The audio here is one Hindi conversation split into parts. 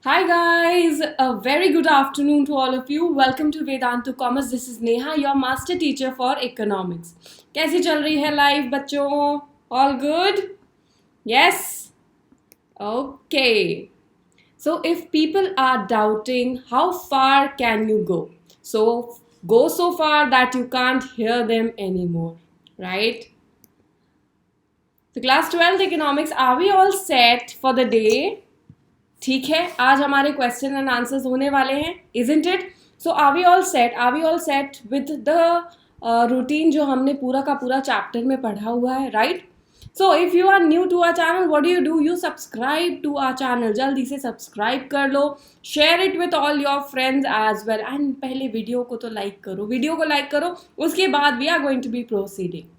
Hi guys, a very good afternoon to all of you. Welcome to Vedantu Commerce. This is Neha, your master teacher for economics. कैसी चल रही है लाइफ बच्चों? All good? Yes? Okay. So if people are doubting, how far can you go? So go so far that you can't hear them anymore, right? So class 12th economics, are we all set for the day? ठीक है, आज हमारे क्वेश्चन एंड आंसर्स होने वाले हैं, isn't it? So are we all set with the routine जो हमने पूरा का पूरा चैप्टर में पढ़ा हुआ है, right? So if you are new to our channel, what do you subscribe to our channel. जल्दी से सब्सक्राइब कर लो, share it with all your friends as well, and पहले वीडियो को तो लाइक करो, उसके बाद we are going to be proceeding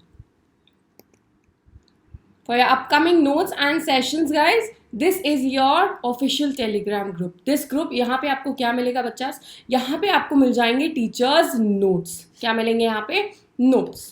for your upcoming notes and sessions guys. This is your official telegram group. This group, यहाँ पे आपको क्या मिलेगा बच्चा? यहाँ पे आपको मिल जाएंगे टीचर्स नोट्स. क्या मिलेंगे यहाँ पे? Notes,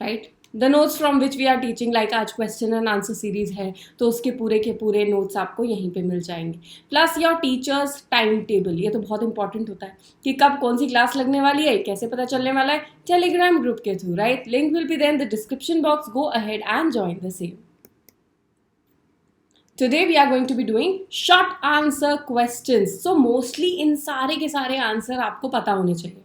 right? The notes from which we are teaching, like आज क्वेश्चन एंड आंसर सीरीज है तो उसके पूरे के पूरे नोट्स आपको यहीं पे मिल जाएंगे. Plus your teachers time table. ये तो बहुत इंपॉर्टेंट होता है कि कब कौन सी क्लास लगने वाली है, कैसे पता चलने वाला है? टेलीग्राम ग्रुप के through, right? Link will be there in the description box. Go ahead and join the same. Today we are going to be doing short answer questions. So mostly इन सारे के सारे आंसर आपको पता होने चाहिए.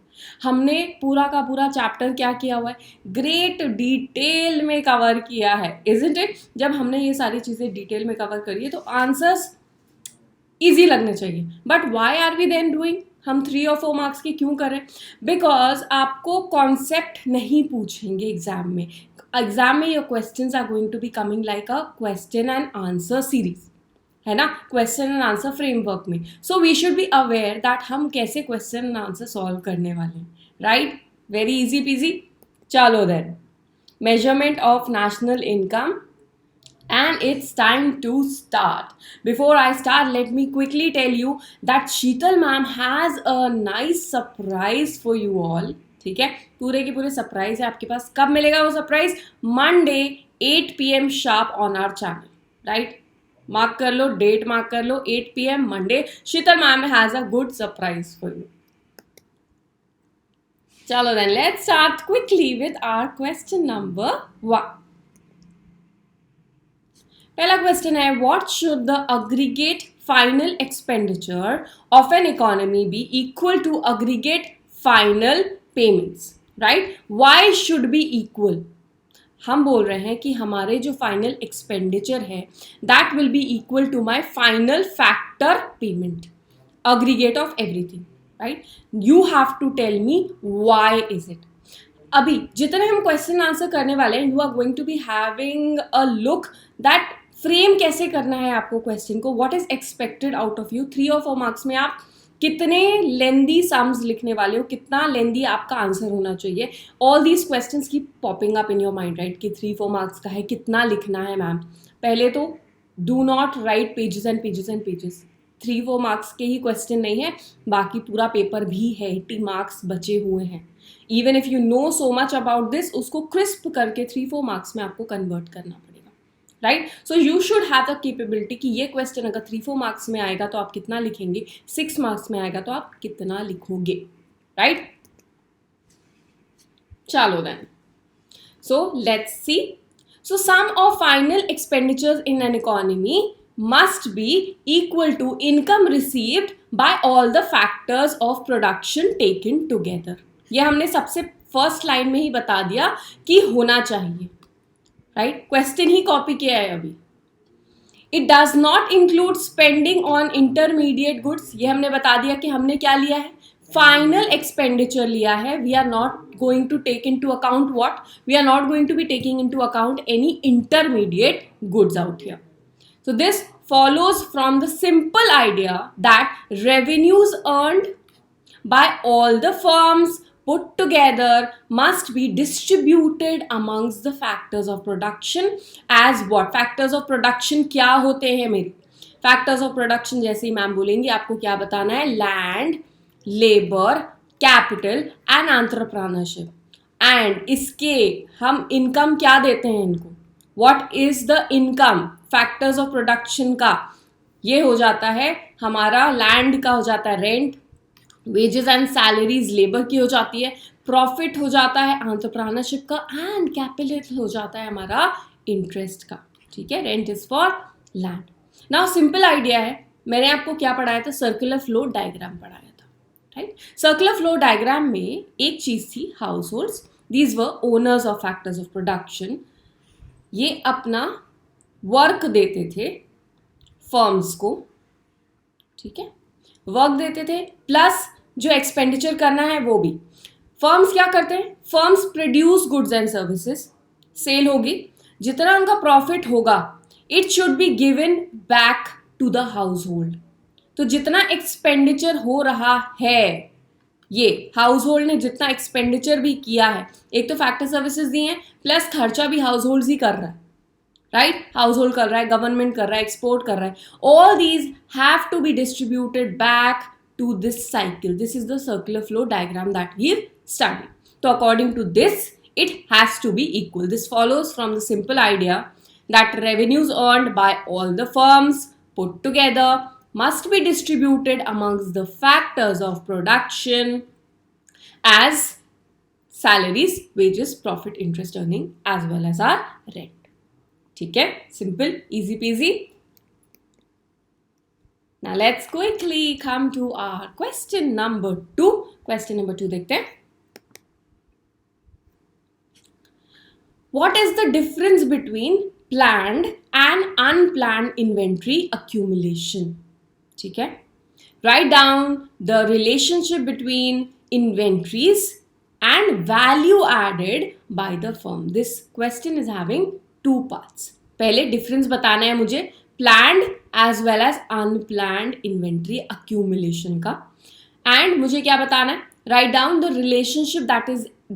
हमने पूरा का पूरा चैप्टर क्या किया हुआ है? ग्रेट डिटेल में कवर किया है, isn't it? जब हमने ये सारी चीज़ें डिटेल में कवर करी है तो आंसर्स ईजी लगने चाहिए. But why are we then doing? हम 3 और 4 मार्क्स के क्यों करें? बिकॉज आपको कॉन्सेप्ट नहीं पूछेंगे एग्जाम में. एग्जाम में your questions are going to be coming like a question and answer series, है ना? क्वेश्चन एंड आंसर फ्रेमवर्क में. So we should be aware that हम कैसे क्वेश्चन एंड आंसर सॉल्व करने वाले हैं, राइट? Very easy PG. चलो then, measurement of national income. And it's time to start. Before I start, let me quickly tell you that Sheetal ma'am has a nice surprise for you all. ठीक है, पूरे के पूरे सरप्राइज है आपके पास. कब मिलेगा वो surprise? Monday 8 PM sharp on our channel, right? Mark कर लो, डेट मार्क कर लो, 8 PM Monday. Sheetal ma'am has a good surprise for you. चलो then let's start quickly with our question number 1. पहला क्वेश्चन है, what should the aggregate final expenditure of an economy be equal to aggregate final payments, right? Why should be equal? हम बोल रहे हैं कि हमारे जो फाइनल एक्सपेंडिचर है that will be equal to my final factor payment, aggregate of everything, right? You have to tell me why is it. अभी जितने हम क्वेश्चन आंसर करने वाले हैं, you are going to be having a look that frame कैसे करना है आपको क्वेश्चन को, what is expected out of you. 3 और 4 मार्क्स में आप कितने लेंदी सम्स लिखने वाले हो, कितना लेंदी आपका आंसर होना चाहिए. ऑल दीज क्वेश्चंस की popping up in your mind, right? कि 3-4 मार्क्स का है, कितना लिखना है मैम. पहले तो do not right pages and pages and pages. 3-4 marks के ही क्वेश्चन नहीं है, बाकी पूरा पेपर भी है. 80 मार्क्स बचे हुए हैं. Even if you know so much about this, उसको क्रिस्प करके 3-4 मार्क्स में आपको कन्वर्ट करना पड़ेगा, right? So you should have the capability कि ये क्वेश्चन अगर 3-4 मार्क्स में आएगा तो आप कितना लिखेंगे, 6 मार्क्स में आएगा तो आप कितना लिखोगे, राइट? चलो then, so let's see. So sum of final expenditures in an economy must be equal to income received by all the factors of production taken together. ये हमने सबसे फर्स्ट लाइन में ही बता दिया कि होना चाहिए, राइट? क्वेश्चन ही कॉपी किया है अभी. It does not include spending on intermediate goods. ये हमने बता दिया कि हमने क्या लिया है, फाइनल एक्सपेंडिचर लिया है. We are not going to take into account what, we are not going to be taking into account any intermediate goods out here. So this follows from the simple idea that revenues earned by all the firms put together must be distributed amongst the factors of production as what? Factors of production क्या होते हैं मेरी? Factors of production जैसे ही मैम बोलेंगे आपको क्या बताना है? Land, labor, capital and entrepreneurship. And इसके हम income क्या देते हैं इनको? What is the income? Factors of production का ये हो जाता है हमारा लैंड का, हो जाता है rent, wages and salaries labour की हो जाती है, प्रॉफिट हो जाता है एंटरप्रेन्योरशिप का, एंड कैपिटल हो जाता है हमारा इंटरेस्ट का. ठीक है, rent is for land. Now simple idea है, मैंने आपको क्या पढ़ाया था, सर्कुलर फ्लो डायग्राम पढ़ाया था, राइट. सर्कुलर फ्लो डायग्राम में एक चीज थी, house holds, these were owners of factors of production. ये अपना वर्क देते थे फर्म्स को, ठीक है, वर्क देते थे, प्लस जो एक्सपेंडिचर करना है वो भी. फर्म्स क्या करते हैं, firms produce goods and services, sale होगी, जितना उनका प्रॉफिट होगा it should be given back to the household. तो जितना एक्सपेंडिचर हो रहा है, ये हाउस होल्ड ने जितना एक्सपेंडिचर भी किया है, एक तो फैक्टर सर्विसेज दी हैं, प्लस खर्चा भी हाउस होल्ड ही कर रहा है, राइट. हाउस होल्ड कर रहा है, गवर्नमेंट कर रहा है, एक्सपोर्ट कर रहा है, all these have to be distributed back to this cycle. This is the circular flow diagram that we've studied. So according to this, it has to be equal. This follows from the simple idea that revenues earned by all the firms put together must be distributed amongst the factors of production as salaries, wages, profit, interest earning as well as our rent. ठीक है, simple, easy peasy. Now let's quickly come to our question number 2. Question number 2 देखते हैं. What is the difference between planned and unplanned inventory accumulation? ठीक है. Write down the relationship between inventories and value added by the firm. This question is having 2 parts. पहले difference बताना है मुझे planned as well as unplanned inventory accumulation का, and मुझे क्या बताना है, write down the relationship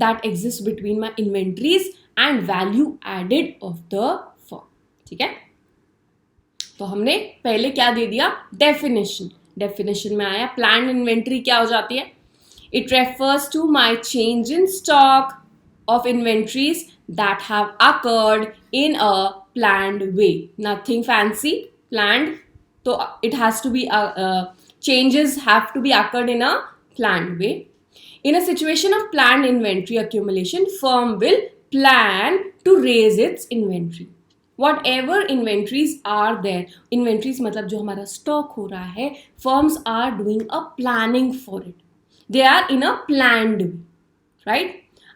that exists between my inventories and value added of the firm. ठीक है, तो हमने पहले क्या दे दिया, डेफिनेशन में आया planned inventory क्या हो जाती है, it refers to my change in stock of inventories that have occurred in a planned way. Nothing fancy, planned. So it has to be changes have to be occurred in a planned way. In a situation of planned inventory accumulation, firm will plan to raise its inventory. Whatever inventories are there, inventories मतलब जो हमारा stock हो रहा है, firms are doing a planning for it. They are in a planned way, right?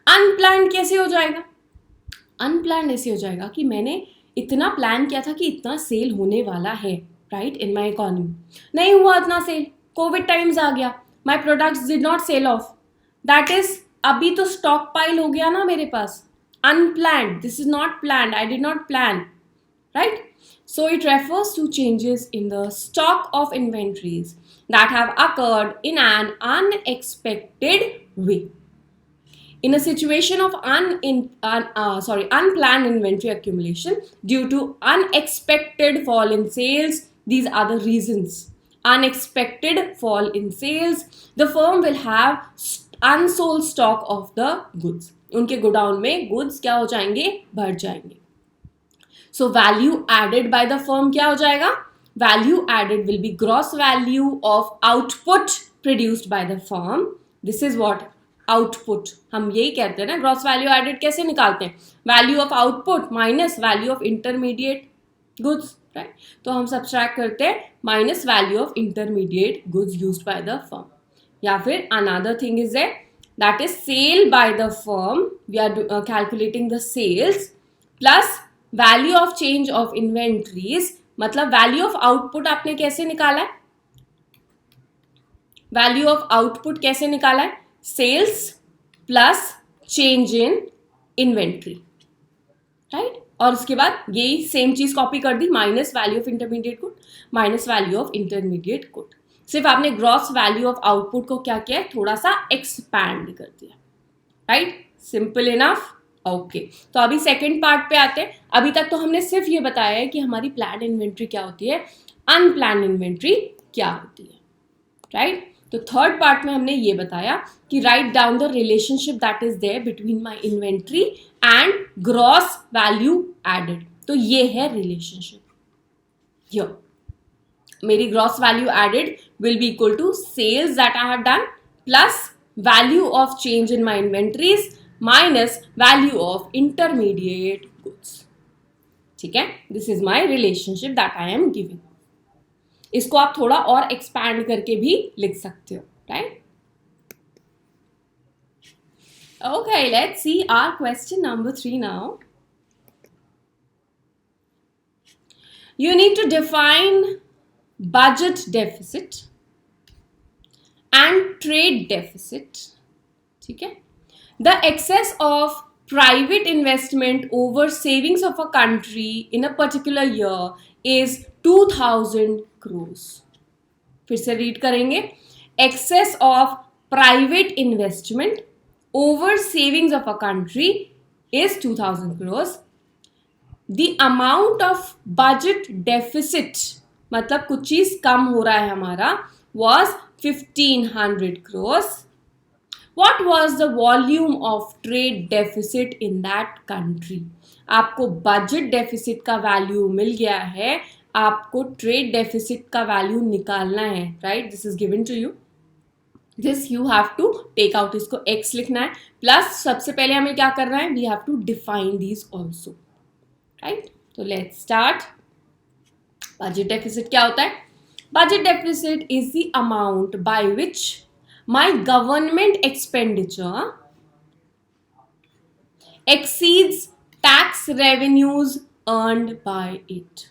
Unplanned कैसे हो जाएगा? Unplanned ऐसे हो जाएगा कि मैंने इतना प्लान किया था कि इतना सेल होने वाला है, राइट, इन माई इकोनॉमी, नहीं हुआ इतना सेल, कोविड टाइम्स आ गया, my products did not sell off, that is अभी तो स्टॉक पाइल हो गया ना मेरे पास. Unplanned, this is not planned, I did not plan, right. So it refers to changes in the stock of inventories that have occurred in an unexpected way. In a situation of unplanned inventory accumulation due to unexpected fall in sales, these are the reasons. Unexpected fall in sales, the firm will have unsold stock of the goods. उनके गोडाउन में goods क्या हो जाएंगे, बढ़ जाएंगे. So value added by the firm क्या हो जाएगा, value added will be gross value of output produced by the firm. This is what output, हम यही कहते हैं ना, ग्रॉस वैल्यू एडेड कैसे निकालते हैं, value of output minus value of intermediate goods, right. तो हम सब्सट्रैक्ट करते हैं minus value of intermediate goods used by the firm. या फिर another thing is that is sale by the firm, we are calculating the sales plus value of change of inventories. मतलब वैल्यू ऑफ आउटपुट आपने कैसे निकाला है, वैल्यू ऑफ आउटपुट कैसे निकाला है, sales plus change in inventory, right. और उसके बाद यही सेम चीज कॉपी कर दी, minus value of intermediate good minus value of intermediate good. सिर्फ आपने ग्रॉस वैल्यू ऑफ आउटपुट को क्या किया है, थोड़ा सा एक्सपैंड कर दिया, राइट. Simple enough, okay. तो अभी सेकेंड पार्ट पे आते हैं. अभी तक तो हमने सिर्फ ये बताया है कि हमारी प्लान इन्वेंट्री क्या होती है, अनप्लान इन्वेंट्री क्या होती है, राइट. तो थर्ड पार्ट में हमने ये बताया कि write down the relationship that is there between my inventory and gross value added. तो ये है रिलेशनशिप. मेरी gross value added will be equal to sales that I have done plus value of change in my inventories minus value of intermediate goods. ठीक है, this is my relationship that I am giving. इसको आप थोड़ा और एक्सपैंड करके भी लिख सकते हो, right? Okay, let's see our question number 3 now. You need to define budget deficit and trade deficit. ठीक है? The excess of private investment over savings of a country in a particular year is 2000 crores. फिर से रीड करेंगे. Excess of private investment over savings of a country is 2000 crores. The amount of budget deficit, मतलब कुछ चीज कम हो रहा है हमारा, was 1500 crores. What was the volume of trade deficit in that country? आपको budget deficit का वैल्यू मिल गया है, आपको trade deficit का वैल्यू निकालना है, right? This is given to you. This you have to take out. इसको x लिखना है प्लस सबसे पहले हमें क्या करना है, we have to define these also, right? So let's start. Budget deficit क्या होता है? Budget deficit is the amount by which my government expenditure exceeds tax revenues earned by it.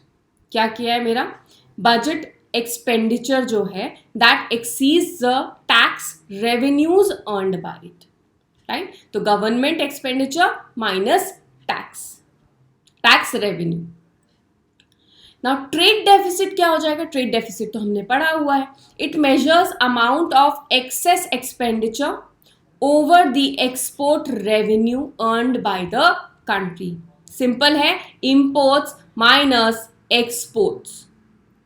क्या किया है मेरा budget expenditure जो है that exceeds the tax revenues earned by it, right? तो government expenditure minus tax revenue. Now trade deficit क्या हो जाएगा? Trade deficit तो हमने पढ़ा हुआ है. It measures amount of excess expenditure over the export revenue earned by the country. Simple है, imports minus exports.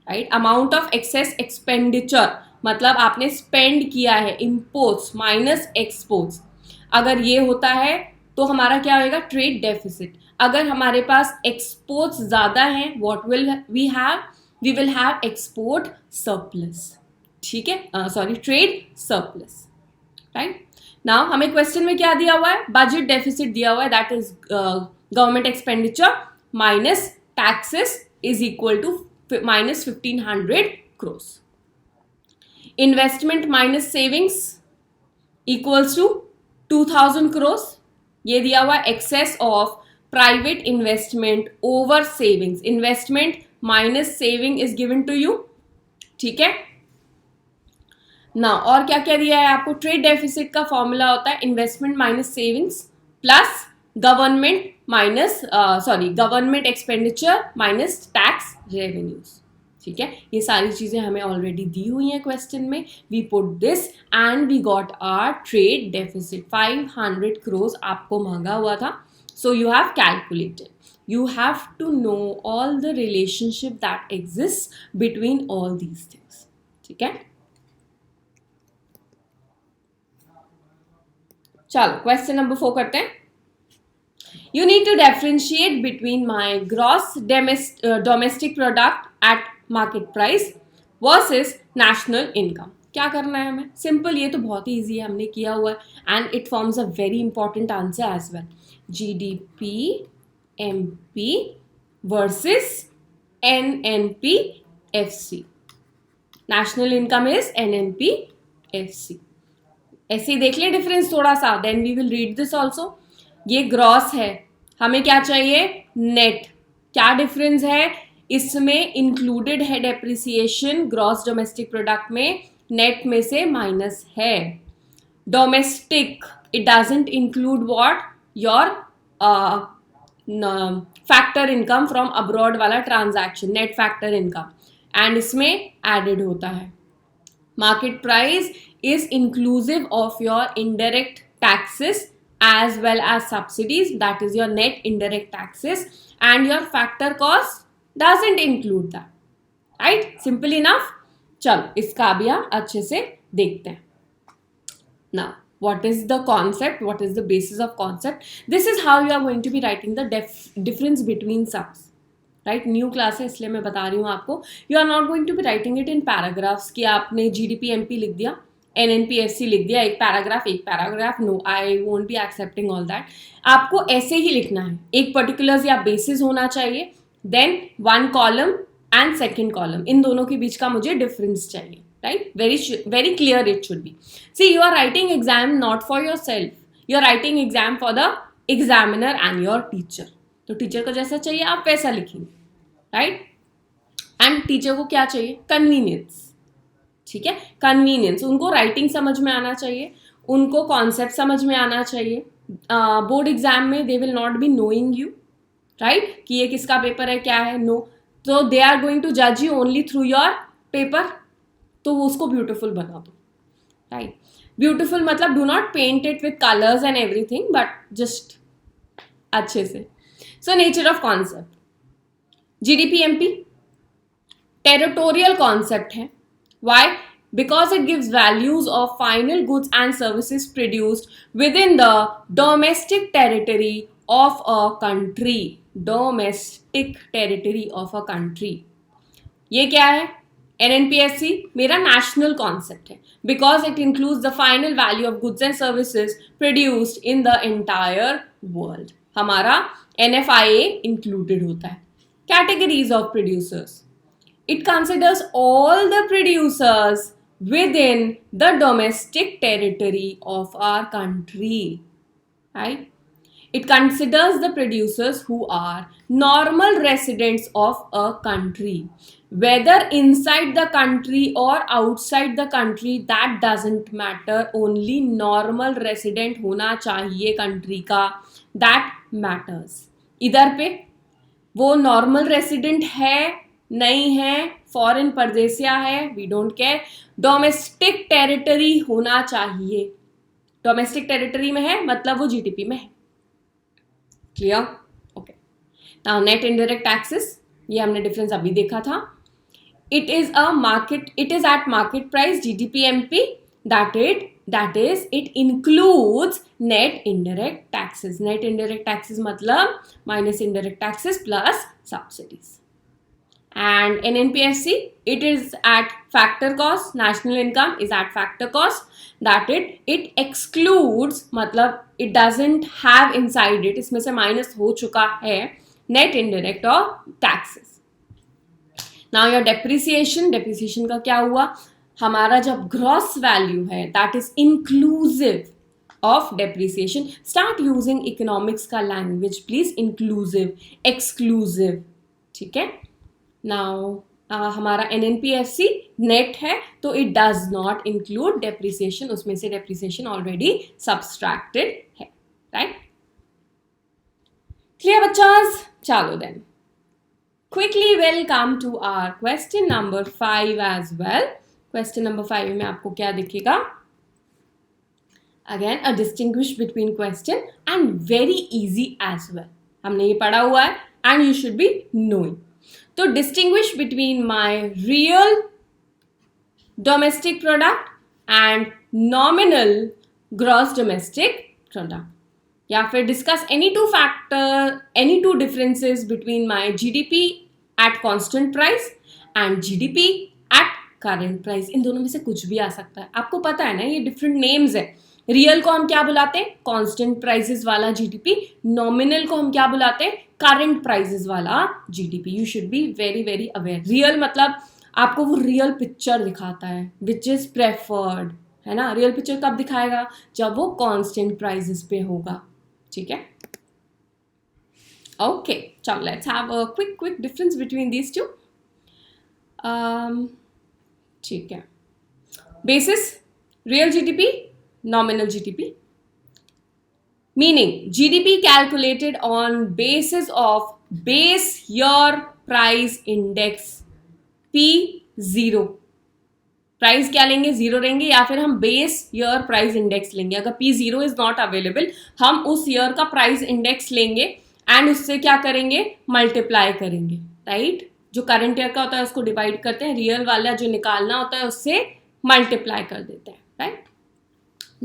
Right, amount of excess expenditure मतलब आपने स्पेंड किया है, इम्पोर्ट्स माइनस एक्सपोर्ट्स. अगर ये होता है तो हमारा क्या होएगा? Trade deficit. अगर हमारे पास एक्सपोर्ट्स ज़्यादा हैं, what will we have? We will have export surplus. ठीक है, sorry, trade surplus, right? Now हमें क्वेश्चन में क्या दिया हुआ है? बजट डेफिसिट दिया हुआ है, that is government expenditure minus taxes is equal to minus 1500 crores. Investment minus savings equals to 2000 crores. ये दिया हुआ excess of private investment over savings. Investment minus saving is given to you. ठीक है? Now और क्या क्या दिया है आपको? Trade deficit का फॉर्मूला होता है investment minus savings plus government minus government expenditure minus tax revenues. ठीक है, ये सारी चीजें हमें ऑलरेडी दी हुई हैं क्वेश्चन में. We put this and we got our trade deficit. 500 crores आपको मांगा हुआ था, so you have calculated. You have to know all the relationship that exist between all these things. ठीक है, चलो क्वेश्चन नंबर 4 करते हैं. You need to differentiate between my gross domestic product at market price versus national income. क्या करना है हमें? सिंपल, ये तो बहुत ही ईजी है, हमने किया हुआ है and it forms a very important answer as well. GDP MP versus NNP FC. National income is NNP FC. ऐसे ही देख लें डिफरेंस थोड़ा सा, then we will read this also. ये ग्रॉस है, हमें क्या चाहिए? नेट. क्या डिफरेंस है इसमें? इंक्लूडेड है डेप्रिसिएशन ग्रॉस डोमेस्टिक प्रोडक्ट में, नेट में से माइनस है. Domestic it doesn't include what? Your factor income from abroad वाला transaction, net factor income, and इसमें एडेड होता है. Market price is inclusive of your indirect taxes as well as subsidies, that is your net indirect taxes, and your factor cost doesn't include that, right? Simple enough. चलो इसका भी हम अच्छे से देखते हैं. Now what is the concept? What is the basis of concept? This is how you are going to be writing the difference between sums. Right, new class है इसलिए मैं बता रही हूँ आपको. You are not going to be writing it in paragraphs कि आपने GDP-MP लिख दिया, NNPSC लिख दिया, एक paragraph. No, I won't be accepting all that. आपको ऐसे ही लिखना है, एक पर्टिकुलर या बेसिस होना चाहिए, then 1 column and 2nd column, इन दोनों के बीच का मुझे डिफरेंस चाहिए. Right, very clear it should be. See, you are writing exam not for yourself, you are writing exam for the examiner and your teacher. तो टीचर को जैसा चाहिए आप वैसा लिखेंगे. राइट, एंड टीचर को क्या चाहिए? कन्वीनियंस. ठीक है, कन्वीनियंस. उनको राइटिंग समझ में आना चाहिए, उनको कॉन्सेप्ट समझ में आना चाहिए. बोर्ड एग्जाम में they will not be knowing you, right, कि ये किसका पेपर है, क्या है. नो, तो दे आर गोइंग टू जज you only through your paper. तो उसको ब्यूटिफुल बना दो. राइट, ब्यूटिफुल मतलब do not paint it with colours and everything, but just अच्छे से. So nature of concept, GDP-MP territorial concept है. Why? Because it gives values of final goods and services produced within the domestic territory of a country. Domestic territory of a country. ये क्या है? NNPSC मेरा national concept है. Because it includes the final value of goods and services produced in the entire world. हमारा NFIA included होता है. Categories of producers. It considers all the producers within the domestic territory of our country, right? It considers the producers who are normal residents of a country, whether inside the country or outside the country, that doesn't matter. Only normal resident होना चाहिए country का, that matters. इधर पे वो normal resident है नहीं है, फॉरेन परदेसिया है, we don't care. Domestic territory होना चाहिए. डोमेस्टिक टेरिटरी में है मतलब वो GDP में है. Clear? Okay. Now net indirect taxes, ये हमने डिफरेंस अभी देखा था. It is eight market price GDP-MP, that is it includes net indirect taxes. Net indirect taxes मतलब minus indirect taxes plus subsidies. And NNPSC, it is at factor cost. National income is at factor cost. That it excludes, मतलब it doesn't have inside it, इसमें से माइनस हो चुका है net indirect और taxes. Now your depreciation का क्या हुआ? हमारा जब gross value है, that is inclusive of depreciation. Start using economics का language please. Inclusive, exclusive. ठीक है. नाउ हमारा NNPSC नेट है तो it does not include depreciation, उसमें से डेप्रिसिएशन ऑलरेडी सब्सट्रैक्टेड है. राइट, क्लियर बच्चास? चलो then quickly will come to our question number 5 as well. Question number 5 में आपको क्या दिखेगा? Again a distinguish between question and very easy as well. हमने ये पढ़ा हुआ है and you should be knowing. तो distinguish between my real domestic product and nominal gross domestic product, या फिर discuss any two differences between my GDP at constant price and GDP at current price. इन दोनों में से कुछ भी आ सकता है. आपको पता है ना ये डिफरेंट नेम्स है. रियल को हम क्या बुलाते हैं? कांस्टेंट प्राइसेस वाला GDP. नॉमिनल को हम क्या बुलाते हैं? करंट प्राइसेस वाला GDP. You should be very very aware. Real मतलब आपको वो रियल पिक्चर दिखाता है विच इज प्रेफर्ड, है ना. रियल पिक्चर कब दिखाएगा? जब वो कांस्टेंट प्राइसेस पे होगा. ठीक है, ओके. चलो let's have a quick difference between these two. ठीक है, basis real GDP, nominal GDP. Meaning GDP calculated on basis of base year price index P0. Price क्या लेंगे? 0 लेंगे, या फिर हम बेस ईयर प्राइस इंडेक्स लेंगे. अगर P0 इज नॉट अवेलेबल, हम उस ईयर का प्राइस इंडेक्स लेंगे एंड उससे क्या करेंगे? मल्टीप्लाई करेंगे. राइट, जो करंट ईयर का होता है उसको डिवाइड करते हैं, रियल वाला जो निकालना होता है उससे मल्टीप्लाई कर देते हैं. Right,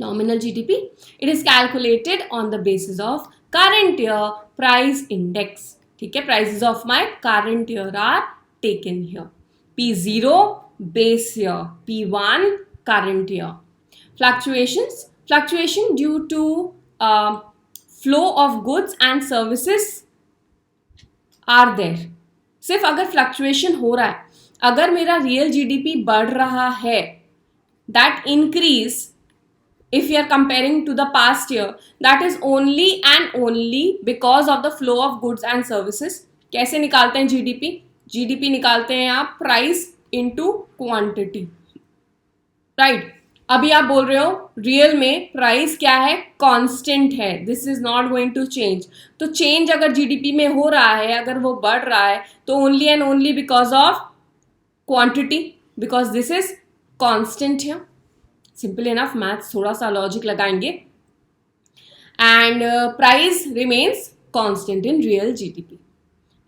nominal GDP, it is calculated on the basis of current year price index. ठीक है, prices of my current year are taken here. P0 base year, P1 current year. Fluctuation due to flow of goods and services are there. सिर्फ अगर फ्लक्चुएशन हो रहा है, अगर मेरा रियल जीडीपी बढ़ रहा है, that increase if you are comparing to the past year, that is only and only because of the flow of goods and services. कैसे निकालते हैं जीडीपी? जीडीपी निकालते हैं आप प्राइस इनटू क्वांटिटी, राइट. अभी आप बोल रहे हो रियल में प्राइस क्या है? कांस्टेंट है, this is not going to change. तो चेंज अगर जीडीपी में हो रहा है, अगर वो बढ़ रहा है, तो only and only because of quantity, because this is constant है. सिंपल इनफ मैथ्स, थोड़ा सा लॉजिक लगाएंगे. And price remains constant in real GDP.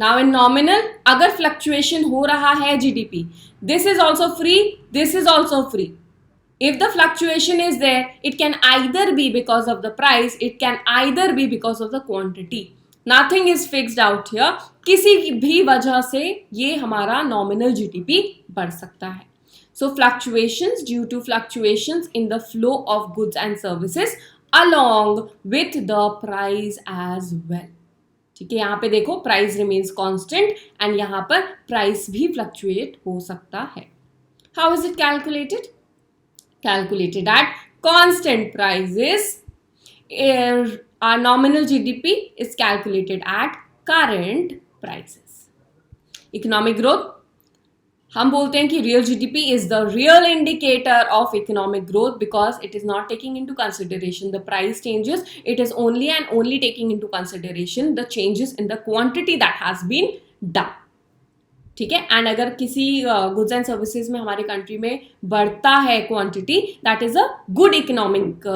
Now in nominal, अगर फ्लक्चुएशन हो रहा है GDP, this is also free, this is also free. If the fluctuation is there, it can either be because of the price, it can either be because of the quantity. Nothing is fixed out here. किसी भी वजह से ये हमारा nominal GDP बढ़ सकता है. So fluctuations due to fluctuations in the flow of goods and services along with the price as well. ठीक है, यहाँ पे देखो price remains constant and यहाँ पर price भी fluctuate हो सकता है. How is it calculated? Calculated at constant prices. Our nominal GDP is calculated at current prices. Economic growth, हम बोलते हैं कि real GDP is the real indicator of economic growth because it is not taking into consideration the price changes. It is only and only taking into consideration the changes in the quantity that has been done. ठीक है. एंड अगर किसी गुड्स एंड सर्विसेज में हमारे कंट्री में बढ़ता है quantity, that is a good economic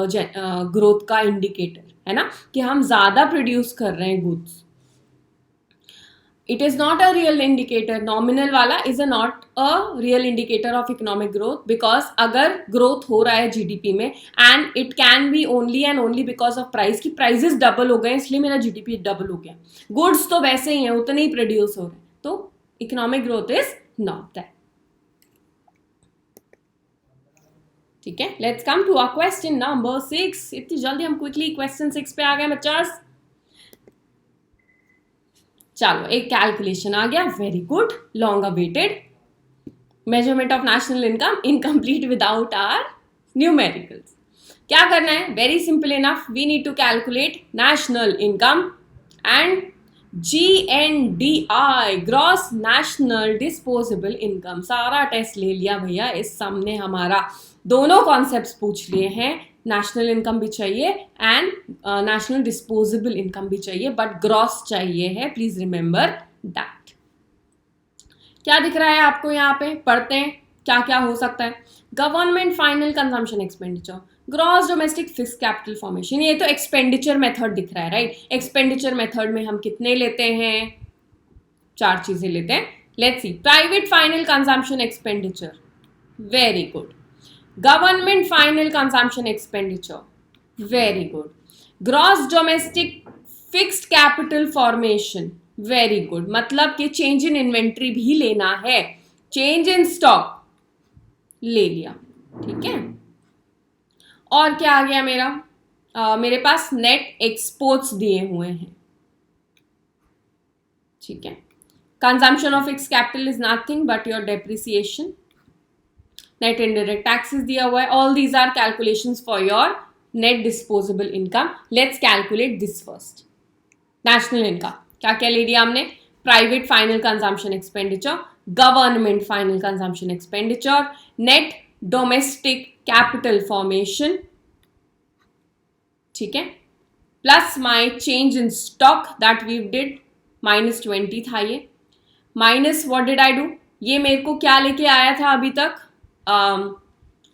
growth का इंडिकेटर, है ना, कि हम ज्यादा प्रोड्यूस कर रहे हैं goods. It is not a real indicator. Nominal वाला is not a real indicator of economic growth, because अगर ग्रोथ हो रहा है जीडीपी में and it can be only and only because of price, की प्राइसेस डबल हो गए इसलिए मेरा जीडीपी डबल हो गया. गुड्स तो वैसे ही है, उतने ही प्रोड्यूस हो रहे हैं, तो economic growth is not that. ठीक है, let's come to our question number 6. इतनी जल्दी हम क्विकली क्वेश्चन 6 पे आ गए बच्चास. चलो, एक कैलकुलेशन आ गया, very good, long awaited. Measurement of national income incomplete without our numericals. क्या करना है? Very simple enough. We need to calculate national income and GNDI, gross national disposable income. सारा टेस्ट ले लिया भैया इस सामने, हमारा दोनों कॉन्सेप्ट्स पूछ लिए हैं. नेशनल इनकम भी चाहिए एंड नेशनल डिस्पोजेबल इनकम भी चाहिए, बट ग्रॉस चाहिए है. Please remember that. क्या दिख रहा है आपको यहाँ पे? पढ़ते हैं क्या क्या हो सकता है. Government final consumption expenditure, gross domestic fix capital formation. ये तो एक्सपेंडिचर मेथड दिख रहा है, राइट. एक्सपेंडिचर मेथड में हम कितने लेते हैं? 4 चीजें लेते हैं. Let's see. Private final consumption expenditure, very good. Government final consumption expenditure, very good. Gross domestic fixed capital formation, very good. मतलब कि चेंज इन इन्वेंट्री भी लेना है, चेंज इन स्टॉक ले लिया. ठीक है, और क्या आ गया मेरा? मेरे पास नेट एक्सपोर्ट्स दिए हुए हैं. ठीक है. Consumption of fixed capital is nothing but your depreciation. Net indirect taxes दिया हुआ है. All these are calculations for your net disposable income. Let's calculate this first. National income क्या क्या ले लिया हमने? Private final consumption expenditure, government final consumption expenditure, net domestic capital formation. ठीक है, plus my change in stock that we did, -20 था ये. Minus what did I do? ये मेरे को क्या लेके आया था अभी तक?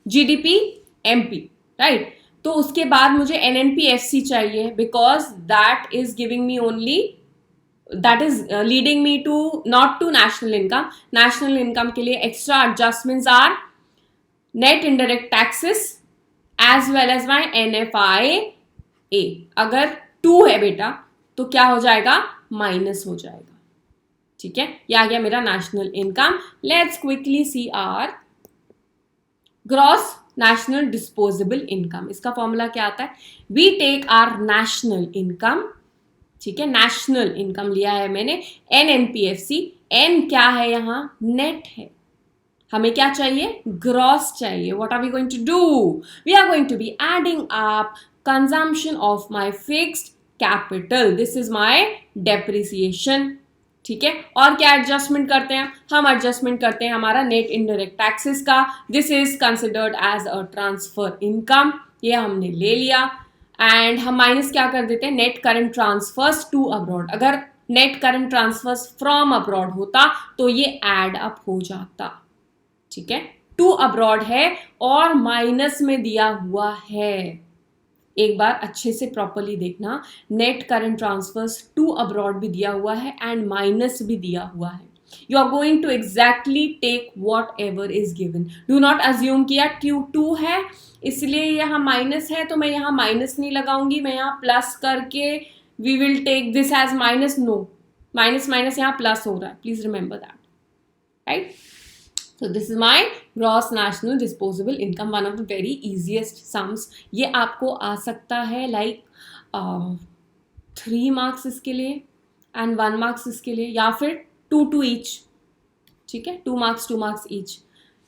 GDP MP, right. तो उसके बाद मुझे एनएनपीएफसी चाहिए because that is giving me only, that is leading me to not to national income. National income के लिए extra adjustments are net indirect taxes as well as my NFIA. अगर 2 है बेटा तो क्या हो जाएगा? माइनस हो जाएगा. ठीक है, ये आ गया मेरा national income. Let's quickly see our gross national disposable income. इसका फॉर्मूला क्या आता है? We take our national income, ठीक है, नेशनल इनकम लिया है मैंने, NNPFC. एन क्या है यहाँ? नेट है. हमें क्या चाहिए? ग्रॉस चाहिए. What are we going to do? We are going to be adding up consumption of my fixed capital. This is my depreciation. ठीक है, और क्या एडजस्टमेंट करते हैं हम? एडजस्टमेंट करते हैं हमारा नेट इनडायरेक्ट टैक्सेस का. This is considered as a transfer income. ये हमने ले लिया. एंड हम माइनस क्या कर देते हैं? Net current transfers to abroad. अगर net current transfers from abroad होता तो ये एड अप हो जाता. ठीक है, टू अब्रॉड है और माइनस में दिया हुआ है. एक बार अच्छे से प्रॉपरली देखना, net current transfers to abroad भी दिया हुआ है एंड माइनस भी दिया हुआ है. You are going to exactly take what ever is given. Do not assume किया टू है इसलिए यहाँ माइनस है तो मैं यहाँ माइनस नहीं लगाऊंगी, मैं यहाँ प्लस करके we will take this as minus. No, minus minus यहाँ प्लस हो रहा है. Please remember that, right? So this is my gross national disposable income, one of the very easiest sums. ये आपको आ सकता है like 3 marks इसके लिए and 1 marks इसके लिए, या फिर 2 each. ठीक है, 2 marks each.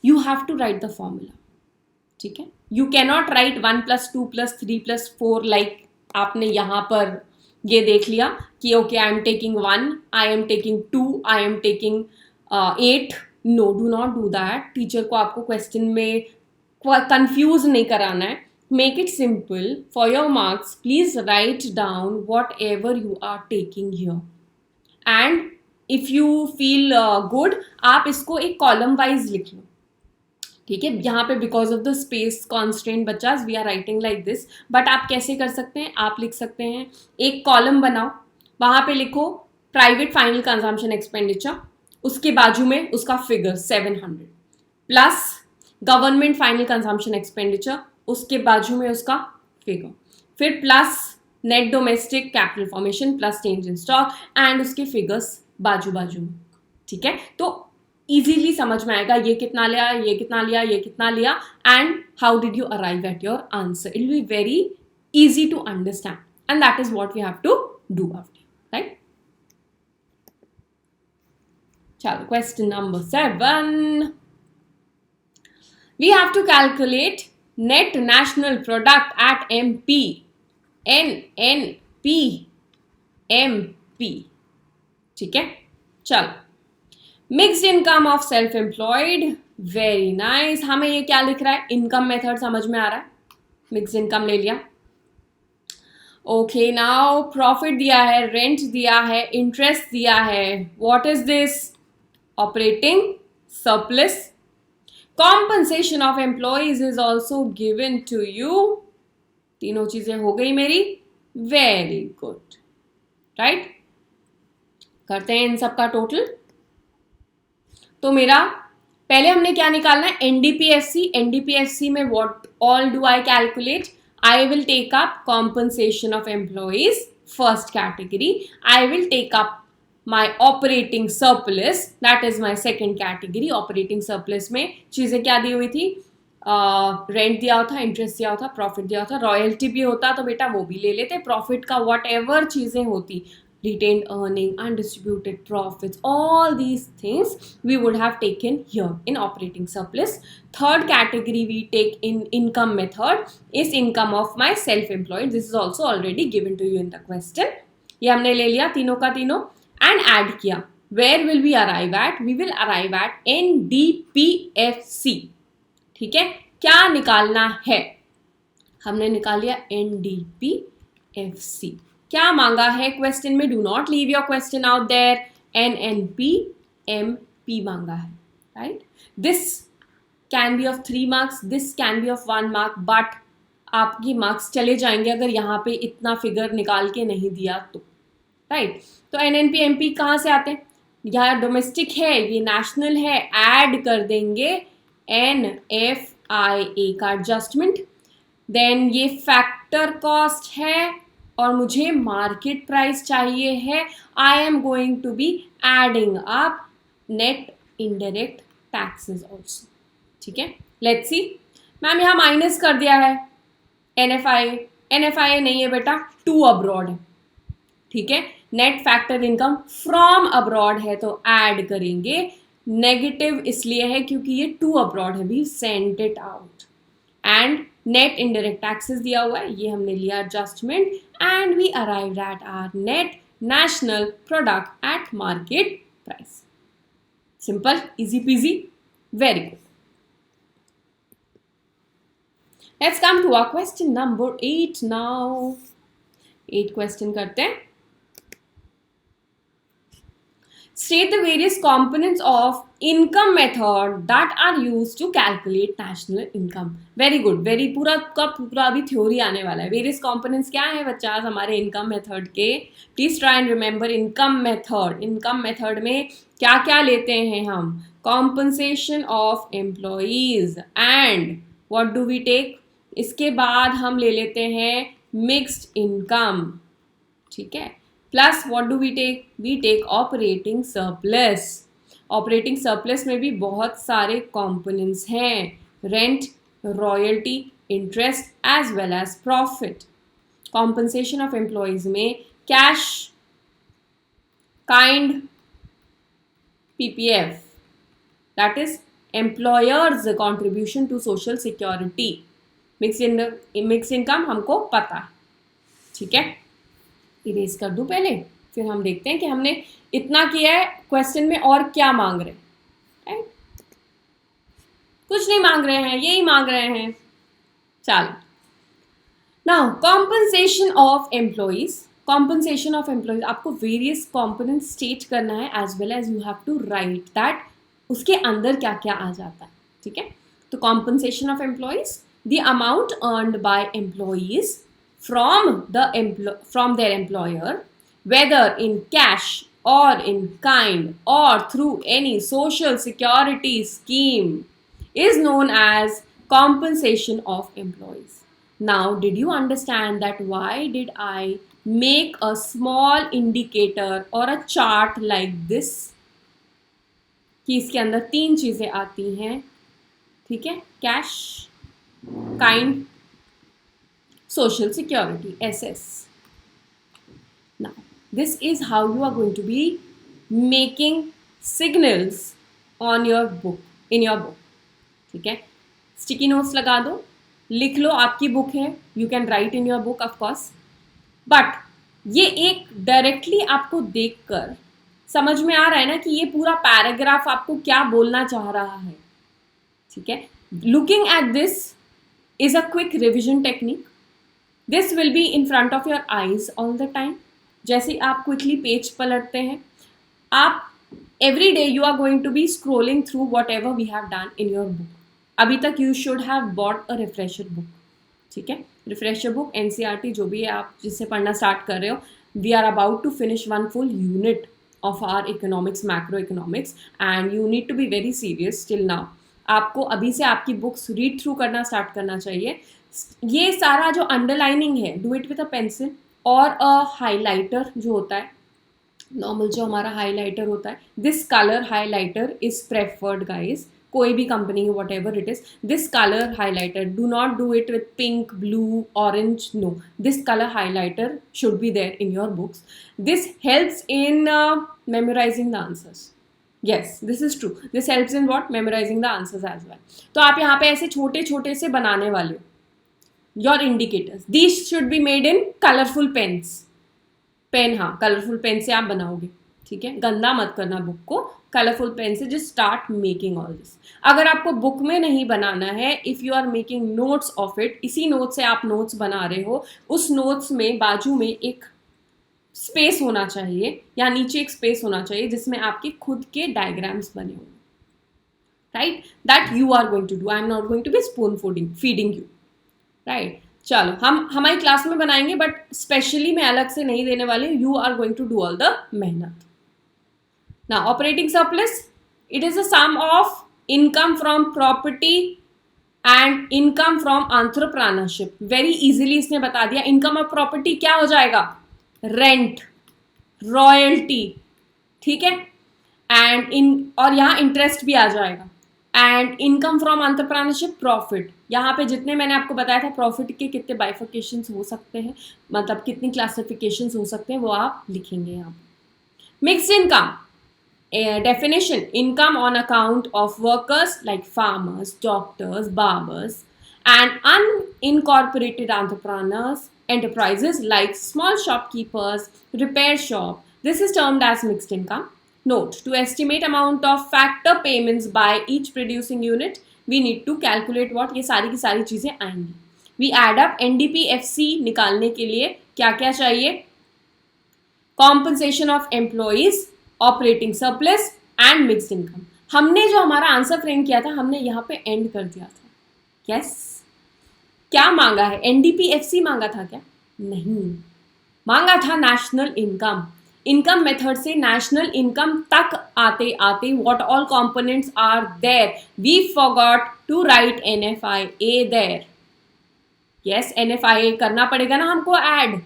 You have to write the formula. ठीक है, you cannot write 1 + 2 + 3 + 4 like आपने यहाँ पर ये देख लिया कि okay I am taking 1, I am taking 2, I am taking 8. No, do not do that. Teacher को आपको क्वेश्चन में कंफ्यूज नहीं कराना है. Make it simple. For your marks please write down what ever you are taking here. And if you feel good, आप इसको एक कॉलम वाइज लिख लो. ठीक है, यहाँ पे because of the space constraint बच्चास we are writing like this. But आप कैसे कर सकते हैं? आप लिख सकते हैं एक कॉलम बनाओ, वहाँ पे लिखो प्राइवेट फाइनल कंजम्पशन एक्सपेंडिचर, उसके बाजू में उसका figure 700 plus government final consumption expenditure, उसके बाजू में उसका फिगर, फिर plus net domestic capital formation plus change in stock and उसके फिगर्स बाजू बाजू में. ठीक है, तो इजीली समझ में आएगा ये कितना लिया, ये कितना लिया, ये कितना लिया, and how did you arrive at your answer. It will be very easy to understand and that is what we have to do after, right? Chalo, question number 7. We have to calculate net national product at MP. NNP MP. ठीक है, चलो. Mixed income of self employed, very nice. हमें ये क्या लिख रहा है? इनकम मेथड समझ में आ रहा है. मिक्स्ड इनकम ले लिया. ओके, नाउ प्रॉफिट दिया है, रेंट दिया है, इंटरेस्ट दिया है. What is this? Operating surplus. Compensation of employees is also given to you. तीनों चीजें हो गई मेरी. Very good, right? करते हैं इन सब का टोटल. तो मेरा पहले हमने क्या निकालना है? एनडीपीएफसी. एनडीपीएफसी में what all do I calculate? I will take up compensation of employees, first category. I will take up my operating surplus, that is my second category. Operating surplus में चीज़ें क्या दी हुई थी? रेंट दिया होता, इंटरेस्ट दिया होता, प्रॉफिट दिया होता, रॉयल्टी भी होता तो बेटा वो भी ले लेते. प्रॉफिट का वॉट एवर चीज़ें होती, retained earning, undistributed profits, all these things we would have taken here in operating surplus. Third category we take in income method is income of my self-employed. This is also already given to you in the question. ये हमने ले लिया तीनों का तीनों and add किया. Where will we arrive at? We will arrive at NDPFC. ठीक है, क्या निकालना है? हमने निकाल लिया NDPFC. क्या मांगा है क्वेश्चन में? Do not leave your question out there. NNP मांगा है, right? This can be of 3 marks, this can be of 1 mark, but आपकी मार्क्स चले जाएंगे अगर यहाँ पे इतना फिगर निकाल के नहीं दिया तो, राइट? तो NNP MP कहाँ से आते हैं? यहाँ डोमेस्टिक है, ये नेशनल है, ऐड कर देंगे NFIA का एडजस्टमेंट. देन ये फैक्टर कॉस्ट है, और मुझे मार्केट प्राइस चाहिए है, I am going to be adding up net indirect taxes also. ठीक है, लेट्स सी. मैम यहाँ माइनस कर दिया है एनएफआई नहीं है बेटा, टू अब्रॉड है. ठीक है, net factor income from abroad है तो ऐड करेंगे. नेगेटिव इसलिए है क्योंकि ये टू अब्रॉड है, भी send it out. And net indirect taxes दिया हुआ है, ये हमने लिया adjustment and we arrived at our net national product at market price. Simple, easy peasy, very good. Let's come to our question number 8 now. 8 question करते हैं. State the various components of income method that are used to calculate national income. Very good, very पूरा का पूरा अभी थ्योरी आने वाला है. Various components क्या है बच्चा हमारे income method के? Please try and remember income method. Income method में क्या क्या लेते हैं हम? Compensation of employees and what do we take? इसके बाद हम ले लेते हैं मिक्स्ड इनकम. ठीक है, plus what do we take? We take operating surplus. ऑपरेटिंग सरप्लस में भी बहुत सारे कंपोनेंट्स हैं, rent, royalty, interest as well as profit. Compensation of employees में cash, kind, PPF, that is employers contribution to social security. Mix income हमको पता है. ठीक है, इरेज कर दूं पहले, फिर हम देखते हैं कि हमने इतना किया है, क्वेश्चन में और क्या मांग रहे हैं. कुछ नहीं मांग रहे हैं, यही मांग रहे हैं. चलो, now compensation of employees. Compensation of employees आपको वेरियस कॉम्पोनेंट स्टेट करना है as well as you have to write that उसके अंदर क्या क्या आ जाता है. ठीक है, तो compensation of employees, the amount earned by employees from their employer, whether in cash or in kind or through any social security scheme, is known as compensation of employees. Now, did you understand that why did I make a small indicator or a chart like this? कि इसके अंदर 3 चीजें आती हैं. ठीक है, cash, kind, social security, SS. Now, this is how you are going to be making signals on your book, in your book. ठीक है, sticky notes लगा दो, लिख लो, आपकी बुक है, you can write in your book of course. But ये एक डायरेक्टली आपको देखकर समझ में आ रहा है ना कि ये पूरा पैराग्राफ आपको क्या बोलना चाह रहा है. ठीक है, looking at this is a quick revision technique. This will be in front of your eyes all the time. जैसे आप क्विकली पेज पलटते हैं, आप every day you are going to be scrolling through whatever we have done in your book. अभी तक you should have bought a refresher book. ठीक है, refresher book, NCERT जो भी है आप जिससे पढ़ना स्टार्ट कर रहे हो, we are about to finish one full unit of our economics, macroeconomics, and you need to be very serious till now. आपको अभी से आपकी बुक्स रीड थ्रू करना स्टार्ट करना चाहिए. ये सारा जो अंडरलाइनिंग है, do it with a pencil और अ हाइलाइटर जो होता है, नॉर्मल जो हमारा हाइलाइटर होता है. This colour highlighter is preferred guys. कोई भी company what ever it is, this colour highlighter, do not do it with pink, blue, orange, no. This colour highlighter should be there in your books. This helps in memorizing the answers. Yes, this is true. This helps in what? Memorizing the answers as well. तो आप यहाँ पे ऐसे छोटे छोटे से बनाने वाले हो. Your indicators. These should be made in colorful pens. Pen, हाँ, कलरफुल पेन से आप बनाओगे. ठीक है, गंदा मत करना बुक को, कलरफुल पेन से just start making all this. अगर आपको बुक में नहीं बनाना है, if you are making notes of it, इसी नोट से आप नोट्स बना रहे हो, उस नोट्स में बाजू में एक स्पेस होना चाहिए या नीचे एक स्पेस होना चाहिए जिसमें आपके खुद के डायग्राम्स बने होंगे. Right, that you are going to do. I am not going to be spoon feeding you. Right, चलो हम हमारी क्लास में बनाएंगे, बट स्पेशली मैं अलग से नहीं देने वाली. You are going to do all the मेहनत. Now operating surplus, it is a sum of income from property and income from entrepreneurship, very easily इसने बता दिया। इनकम ऑफ प्रॉपर्टी क्या हो जाएगा? रेंट, रॉयल्टी, ठीक है, एंड इन और यहाँ इंटरेस्ट भी आ जाएगा। And income from entrepreneurship, profit, यहाँ पे जितने मैंने आपको बताया था प्रॉफिट के कितने बाइफिकेशंस हो सकते हैं, मतलब कितनी क्लासिफिकेशंस हो सकते हैं, वो आप लिखेंगे यहाँ पे। Mixed income definition: income on account of workers like farmers, doctors, barbers, and unincorporated entrepreneurs, enterprises like small shopkeepers, repair shop. This is termed as mixed income. Note: to estimate amount of factor payments by each producing unit, we need to calculate what, ये सारी की सारी चीजें आएंगी। We add up NDPFC निकालने के लिए क्या क्या चाहिए? Compensation of employees, operating surplus and mixed income. हमने जो हमारा आंसर फ्रेम किया था हमने यहाँ पे एंड कर दिया था। यस, क्या मांगा है? एनडीपीएफसी मांगा था क्या? नहीं, मांगा था नेशनल इनकम। इनकम मेथड से नेशनल इनकम तक आते आते what all components are there, we forgot to write NFIA there. Yes, NFIA करना पड़ेगा ना हमको ऐड।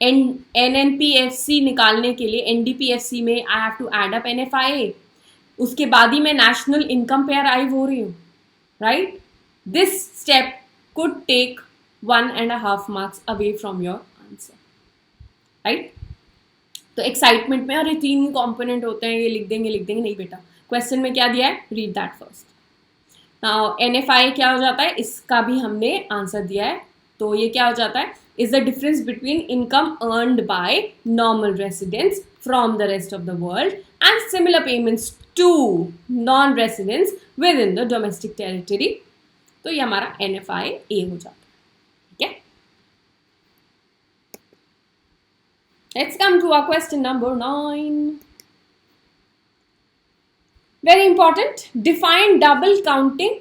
एनएनपीएफसी निकालने के लिए एनडीपीएफसी में I have to add up NFIA, उसके बाद ही मैं नेशनल इनकम पे अराइव हो रही हूँ, right? This step could take 1.5 marks away from your answer, right? तो एक्साइटमेंट में अरे 3 ही कॉम्पोनेंट होते हैं, ये लिख देंगे, नहीं बेटा, क्वेश्चन में क्या दिया है, read that first. Now NFIA क्या हो जाता है, इसका भी हमने आंसर दिया है। तो ये क्या हो जाता है, is the difference between income earned by normal residents from the rest of the world and similar payments to non-residents within the domestic territory। तो ये हमारा NFIA हो जाता है, ठीक है? Let's come to our question number 9. Very important. Define double counting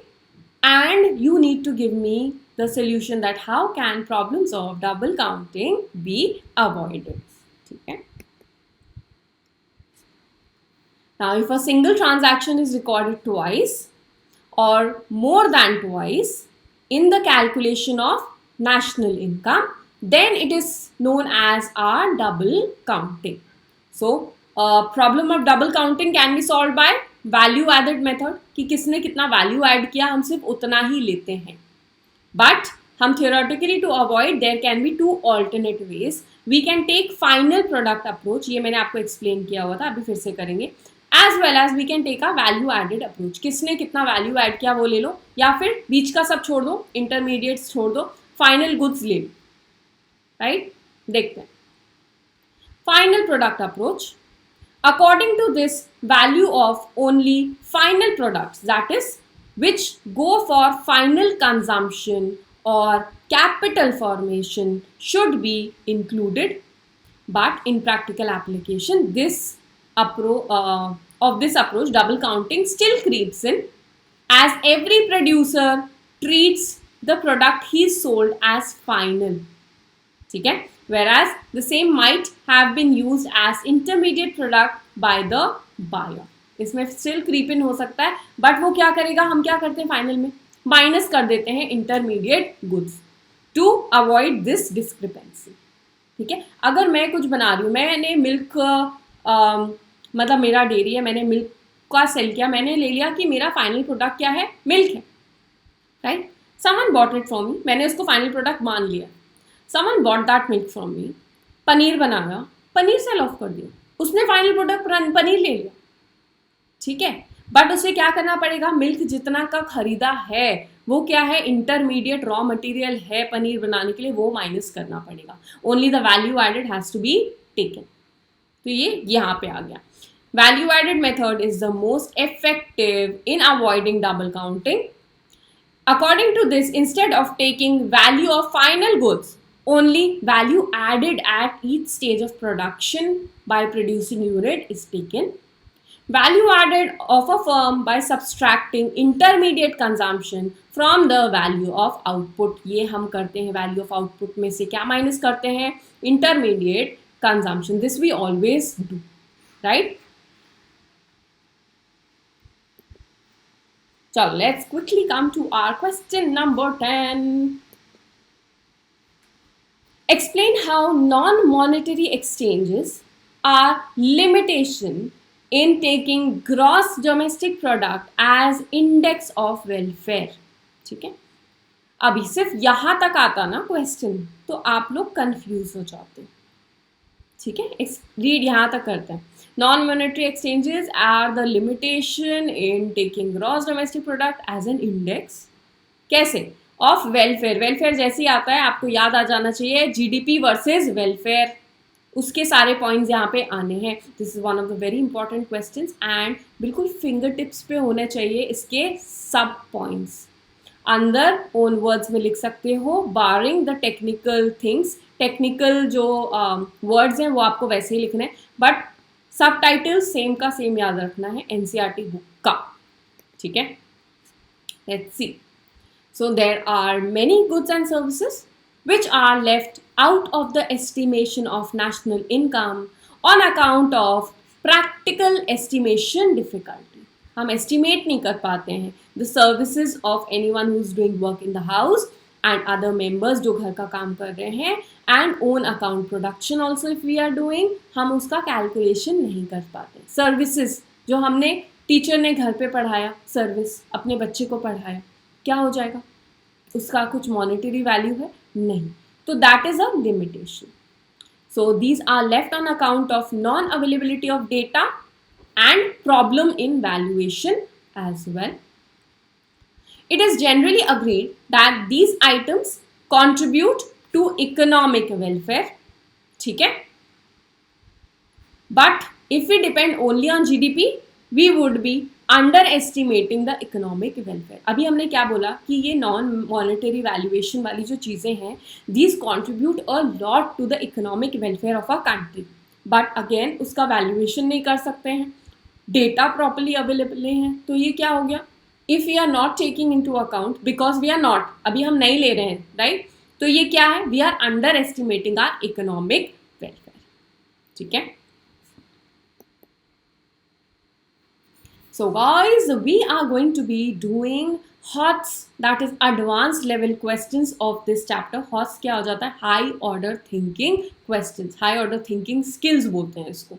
and you need to give me the solution that how can problems of double counting be avoided. Okay. Now if a single transaction is recorded twice or more than twice in the calculation of national income, then it is known as our double counting. So problem of double counting can be solved by value added method, कि किसने कितना value add किया हम सिर्फ उतना ही लेते हैं। But हम theoretically to avoid there can be 2 alternate ways. We can take final product approach, ये मैंने आपको explain किया हुआ था, अभी फिर से करेंगे। As well as we can take a value added approach, किसने कितना value add किया वो ले लो, या फिर बीच का सब छोड़ दो, intermediates छोड़ दो, final goods ले लो, right? देखते हैं। Final product approach, according to this, value of only final products, that is which go for final consumption or capital formation should be included, but in practical application this approach double counting still creeps in, as every producer treats the product he sold as final, ठीक है? Whereas the same might have been used as intermediate product by the buyer. इसमें स्टिल क्रीप इन हो सकता है, बट वो क्या करेगा, हम क्या करते हैं फाइनल में माइनस कर देते हैं intermediate goods to avoid this discrepancy, ठीक है? अगर मैं कुछ बना रही हूँ, मैंने मिल्क मतलब मेरा डेयरी है, मैंने मिल्क का सेल किया, मैंने ले लिया कि मेरा फाइनल प्रोडक्ट क्या है, मिल्क है, right? Someone bought it from me, मैंने उसको फाइनल प्रोडक्ट मान लिया। Someone bought that milk from me, paneer बनाया, पनीर सेल ऑफ कर दिया, उसने फाइनल प्रोडक्ट पनीर ले लिया, ठीक है? बट उसे क्या करना पड़ेगा, मिल्क जितना का खरीदा है वो क्या है, इंटरमीडिएट रॉ मटेरियल है पनीर बनाने के लिए, वो माइनस करना पड़ेगा। Only the value added has to be taken. तो ये यहाँ पे आ गया। Value added method is the most effective in avoiding double counting. According to this, instead of taking value of final goods, only value added at each stage of production by producing unit is taken. Value added of a firm by subtracting intermediate consumption from the value of output, ये हम करते हैं, value of output में से क्या माइनस करते हैं, intermediate consumption. This we always do, right? So let's quickly come to our question number 10. Explain how non-monetary exchanges are limitation in taking gross domestic product as index of welfare. ठीक है, अभी सिर्फ यहां तक आता ना क्वेश्चन तो आप लोग कंफ्यूज हो जाते, ठीक है. रीड यहां तक करते हैं. Non monetary exchanges are the limitation in taking gross domestic product as an index. कैसे? Of welfare. वेलफेयर जैसे ही आता है आपको याद आ जाना चाहिए जीडीपी वर्सेस वेलफेयर. उसके सारे पॉइंट्स यहाँ पे आने हैं. This is one of the very important questions and बिल्कुल फिंगर टिप्स पे होने चाहिए इसके सब पॉइंट्स. अंदर ओन वर्ड्स में लिख सकते हो barring the technical things. Technical जो वर्ड्स हैं वो आपको वैसे ही लिखने हैं बट सब टाइटल सेम का सेम याद रखना है एनसीईआरटी बुक का, ठीक है. Let's C. So there are many goods and services which are left out of the estimation of national income on account of practical estimation difficulty. हम estimate नहीं कर पाते हैं the services of anyone who is doing work in the house and other members जो घर का काम कर रहे हैं and own account production also if we are doing, हम उसका calculation नहीं कर पाते. Services जो हमने टीचर ने घर पे पढ़ाया, सर्विस अपने बच्चे को पढ़ाया, क्या हो जाएगा? उसका कुछ मॉनेटरी वैल्यू है? नहीं. तो that is a limitation. So these are left on account of non availability of data and problem in valuation as well. It is generally agreed that these items contribute to economic welfare, ठीक है. But if we depend only on GDP we would be under estimating the economic welfare. अभी हमने क्या बोला कि ये नॉन मॉनेटरी वैल्यूएशन वाली जो चीज़ें हैं these contribute a lot to the economic welfare of a country. But again उसका वैल्यूएशन नहीं कर सकते हैं, डेटा प्रॉपरली अवेलेबल नहीं है. तो ये क्या हो गया? If we are not taking into account because we are not, अभी हम नहीं ले रहे हैं, राइट. तो ये क्या है? We are under estimating our economic welfare, ठीक है. So guys, we are going to be doing HOTS, that is advanced level questions of this chapter. HOTS क्या हो जाता है? High order thinking questions, high order thinking skills बोलते हैं इसको.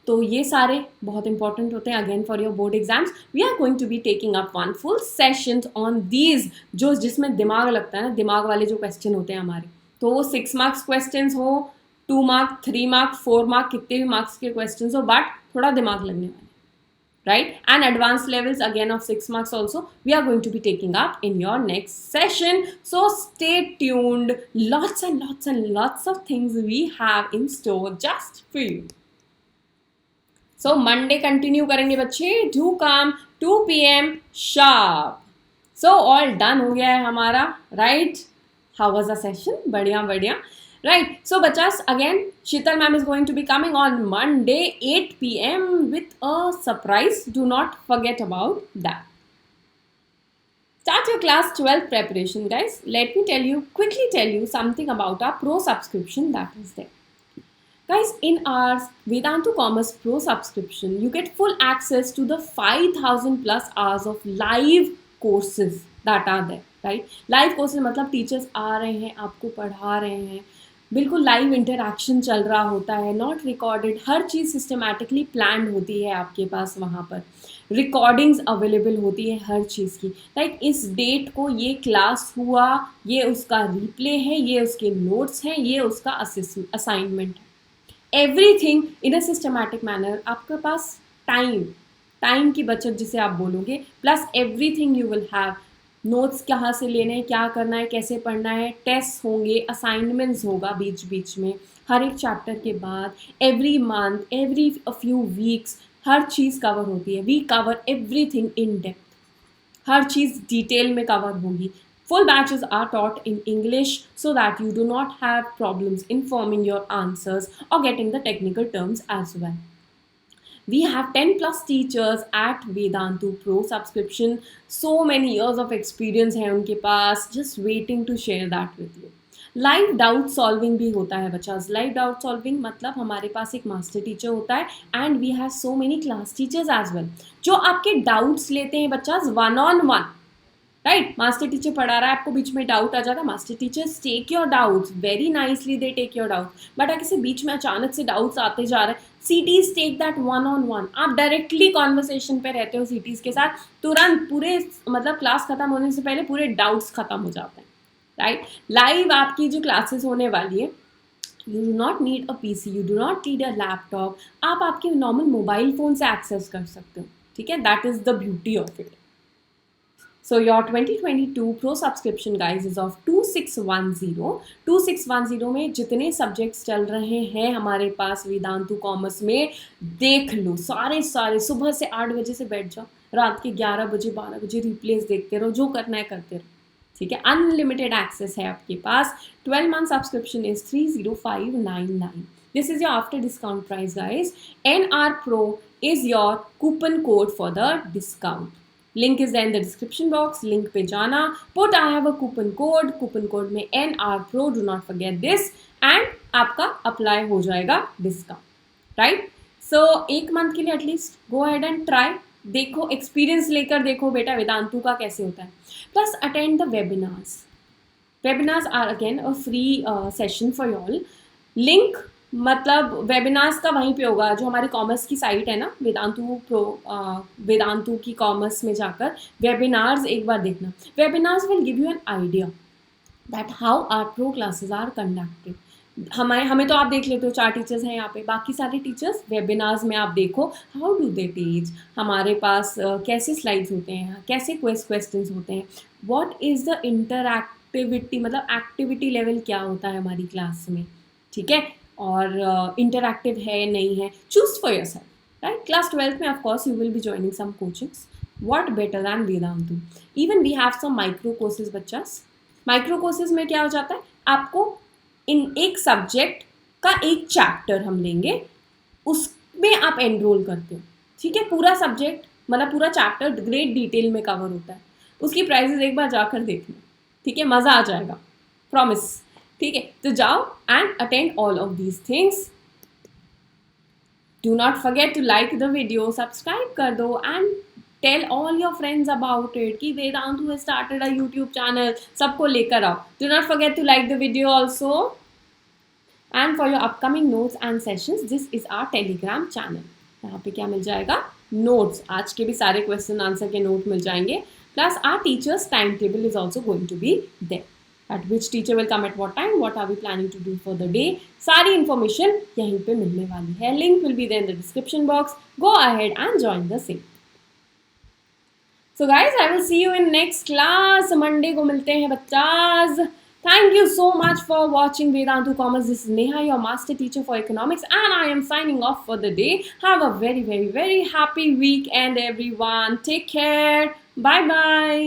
तो ये सारे बहुत इंपॉर्टेंट होते हैं again for your board exams. We are going to be taking up one full session on these, जो जिसमें दिमाग लगता है ना, दिमाग वाले जो क्वेश्चन होते हैं हमारे, तो वो 6 मार्क्स क्वेश्चन हो, 2 मार्क, 3 मार्क, 4 मार्क, कितने भी मार्क्स के क्वेश्चन हो, बट थोड़ा दिमाग लगने वाले, right? And advanced levels again of 6 marks also we are going to be taking up in your next session. So stay tuned. Lots and lots and lots of things we have in store just for you. So Monday continue करेंगे बच्चे. Do come 2 PM sharp. So all done हो गया है हमारा, right? How was the session? बढ़िया बढ़िया. Right, so bachas, again Sheetal ma'am is going to be coming on Monday 8 PM with a surprise. Do not forget about that. Start your class 12 preparation, guys. Let me quickly tell you something about our pro subscription that is there. Guys, in our Vedantu Commerce Pro subscription, you get full access to the 5,000 plus hours of live courses that are there, right? Live courses मतलब teachers आ रहे हैं, आपको पढ़ा रहे हैं, बिल्कुल लाइव इंटरैक्शन चल रहा होता है, not recorded. Her cheese systematically planned होती है आपके पास, वहाँ पर रिकॉर्डिंग्स अवेलेबल होती है हर चीज़ की. लाइक इस डेट को ये क्लास हुआ, ये उसका रिप्ले है, ये उसके नोट्स हैं, ये उसका असाइनमेंट है. Everything in a systematic manner. आपके पास टाइम की बचत जिसे आप बोलोगे, plus everything you will have. Notes कहाँ से लेने हैं, क्या करना है, कैसे पढ़ना है, टेस्ट होंगे, असाइनमेंट्स होगा बीच बीच में हर एक चैप्टर के बाद. Every month, every few weeks हर चीज़ कवर होती है. We cover everything in depth, हर चीज़ डिटेल में कवर होगी. Full batches are taught in English so that you do not have problems in forming your answers or getting the technical terms as well. We have 10 plus teachers at Vedantu Pro subscription. So many years of experience है उनके पास, just waiting to share that with you. Live doubt solving भी होता है बच्चा. लाइव डाउट सॉल्विंग मतलब हमारे पास एक मास्टर टीचर होता है and we have so many class teachers as well, जो आपके डाउट्स लेते हैं बच्चा one on one. Right, master teacher पढ़ा रहा है, आपको बीच में डाउट आ जाता है, master teachers take your doubts very nicely, they take your doubt. But अगर किसी बीच में अचानक से डाउट्स आते जा रहे हैं, CTs take that one on one. आप डायरेक्टली कॉन्वर्सेशन पे रहते हो सीटीज के साथ, तुरंत पूरे मतलब क्लास खत्म होने से पहले पूरे डाउट्स खत्म हो जाते हैं. राइट, लाइव आपकी जो क्लासेस होने वाली है, you do not need a PC, you do not need a laptop, आप आपके नॉर्मल मोबाइल फ़ोन से एक्सेस कर सकते हो. ठीक है, that is the beauty of it. So your 2022 Pro subscription guys is of 2610. 2610 में जितने सब्जेक्ट्स चल रहे हैं हमारे पास वेदांतु कॉमर्स में, देख लो सारे सारे. सुबह से 8 बजे से बैठ जाओ, रात के 11 बजे 12 बजे रिप्लेस देखते रहो, जो करना है करते रहो. ठीक है, अनलिमिटेड एक्सेस है आपके पास. 12 month subscription is 30599. This is your after discount price guys. NR Pro is your coupon code for the discount. Link is in the description box. Link पे जाना, put I have a coupon code में NR Pro, do not forget this, and आपका अप्लाई हो जाएगा डिस्काउंट. राइट, सो एक मंथ के लिए at least go ahead and try, देखो, एक्सपीरियंस लेकर देखो बेटा वेदांतु का कैसे होता है. Plus attend the webinars. Webinars are again a free session for all. Link मतलब वेबिनार्स का वहीं पे होगा, जो हमारी कॉमर्स की साइट है ना, वेदांतु की कॉमर्स में जाकर वेबिनार्स एक बार देखना. Webinars will give you an idea that how our pro classes are conducted. हमें तो आप देख लेते हो, 4 टीचर्स हैं यहाँ पे, बाकी सारे टीचर्स वेबिनार्स में आप देखो हाउ डू दे टीच, हमारे पास कैसे स्लाइड्स होते हैं, कैसे क्वेश्चंस होते हैं, व्हाट इज़ द इंटरएक्टिविटी, मतलब एक्टिविटी लेवल क्या होता है हमारी क्लास में. ठीक है, और इंटरएक्टिव है नहीं है, choose for yourself. Right, class 12th में of course you will be joining some coachings. What better than Vedantu. Even we have some micro courses बच्चास. माइक्रो कोर्सेज में क्या हो जाता है, आपको इन एक सब्जेक्ट का एक चैप्टर हम लेंगे, उसमें आप एनरोल करते हो. ठीक है, पूरा सब्जेक्ट मतलब पूरा चैप्टर ग्रेट डिटेल में कवर होता है. उसकी प्राइजेस एक बार जाकर देखना. ठीक है, मज़ा आ जाएगा, प्रॉमिस. ठीक है, तो जाओ and attend all of these things. Do not forget to like the video, subscribe कर दो and tell all your friends about it कि Vedantu has started a YouTube channel. सबको लेकर आओ. Do not forget to like the video also. And for your upcoming notes and sessions, this is our Telegram channel. यहाँ पे क्या मिल जाएगा, नोट्स, आज के भी सारे क्वेश्चन आंसर के नोट मिल जाएंगे. Plus our teachers time table is also going to be there. At which teacher will come at what time, what are we planning to do for the day, सारी information यहीं पे मिलने वाली है. Link will be there in the description box. Go ahead and join the same. So guys, I will see you in next class. Monday को मिलते हैं बच्चास. Thank you so much for watching Vedantu Commerce. This is Neha, your master teacher for economics, and I am signing off for the day. Have a very, very, very happy weekend, everyone. Take care. Bye bye.